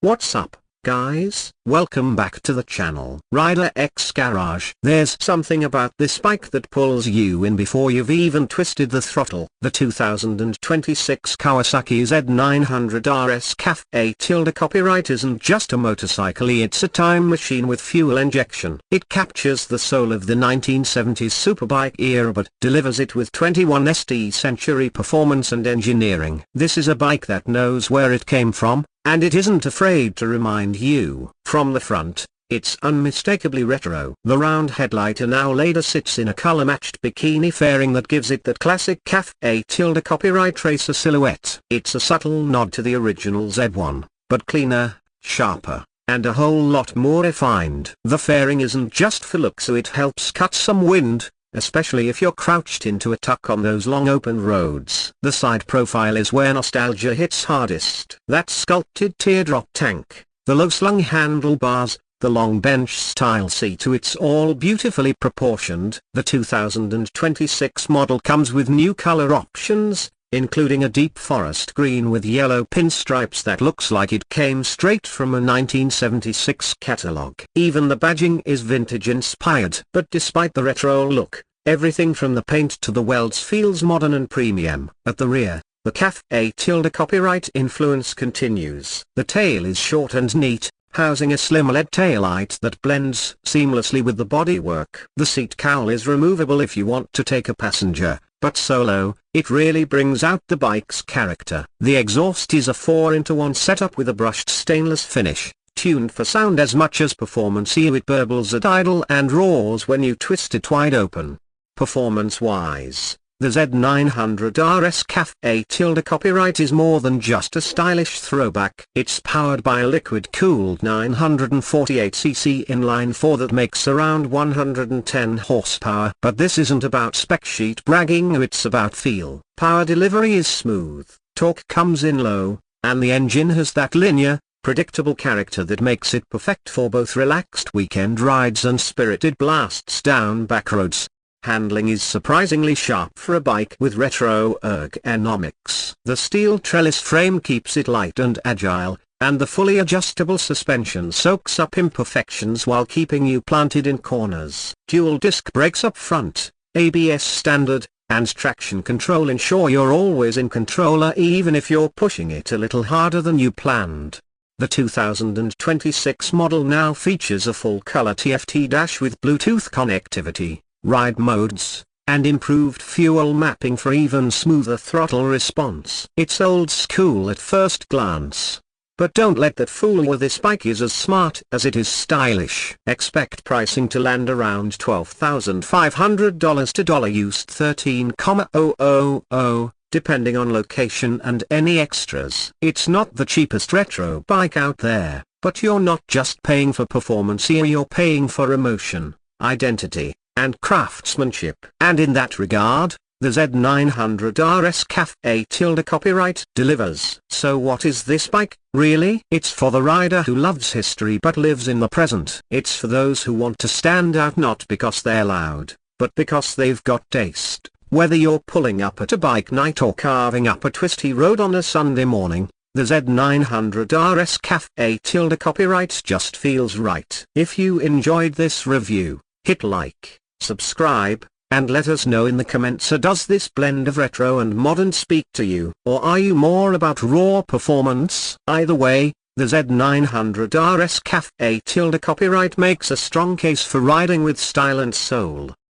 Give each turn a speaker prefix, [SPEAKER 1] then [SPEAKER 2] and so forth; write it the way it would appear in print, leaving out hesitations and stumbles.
[SPEAKER 1] What's up, guys? Welcome back to the channel. Rider X Garage. There's something about this bike that pulls you in before you've even twisted the throttle. The 2026 Kawasaki Z900RS Cafe copyright isn't just a motorcycle, it's a time machine with fuel injection. It captures the soul of the 1970s superbike era but delivers it with 21st century performance and engineering. This is a bike that knows where it came from, and it isn't afraid to remind you. From the front, it's unmistakably retro. The round headlight now later sits in a color-matched bikini fairing that gives it that classic Cafe copyright racer silhouette. It's a subtle nod to the original Z1, but cleaner, sharper, and a whole lot more refined. The fairing isn't just for look, so it helps cut some wind, especially if you're crouched into a tuck on those long open roads. The side profile is where nostalgia hits hardest. That sculpted teardrop tank, the low-slung handlebars, the long bench-style seat, it's all beautifully proportioned. The 2026 model comes with new color options, including a deep forest green with yellow pinstripes that looks like it came straight from a 1976 catalog. Even the badging is vintage-inspired. But despite the retro look, everything from the paint to the welds feels modern and premium. At the rear, the Cafe copyright influence continues. The tail is short and neat, housing a slim LED taillight that blends seamlessly with the bodywork. The seat cowl is removable if you want to take a passenger, but solo, it really brings out the bike's character. The exhaust is a 4-in-1 setup with a brushed stainless finish, tuned for sound as much as performance. It burbles at idle and roars when you twist it wide open. Performance-wise, the Z900RS Cafe copyright is more than just a stylish throwback. It's powered by a liquid-cooled 948cc inline-4 that makes around 110 horsepower. But this isn't about spec sheet bragging, it's about feel. Power delivery is smooth, torque comes in low, and the engine has that linear, predictable character that makes it perfect for both relaxed weekend rides and spirited blasts down back roads. Handling is surprisingly sharp for a bike with retro ergonomics. The steel trellis frame keeps it light and agile, and the fully adjustable suspension soaks up imperfections while keeping you planted in corners. Dual disc brakes up front, ABS standard, and traction control ensure you're always in control even if you're pushing it a little harder than you planned. The 2026 model now features a full-color TFT dash with Bluetooth connectivity, ride modes, and improved fuel mapping for even smoother throttle response. It's old school at first glance, but don't let that fool you. This bike is as smart as it is stylish. Expect pricing to land around $12,500 to used $13,000, depending on location and any extras. It's not the cheapest retro bike out there, but you're not just paying for performance here, you're paying for emotion, identity, and craftsmanship. And in that regard, the Z900RS Cafe copyright delivers. So what is this bike, really? It's for the rider who loves history but lives in the present. It's for those who want to stand out not because they're loud, but because they've got taste. Whether you're pulling up at a bike night or carving up a twisty road on a Sunday morning, the Z900RS Cafe copyright just feels right. If you enjoyed this review, hit like, subscribe, and let us know in the comments, does this blend of retro and modern speak to you? Or are you more about raw performance? Either way, the Z900RS Cafe copyright makes a strong case for riding with style and soul.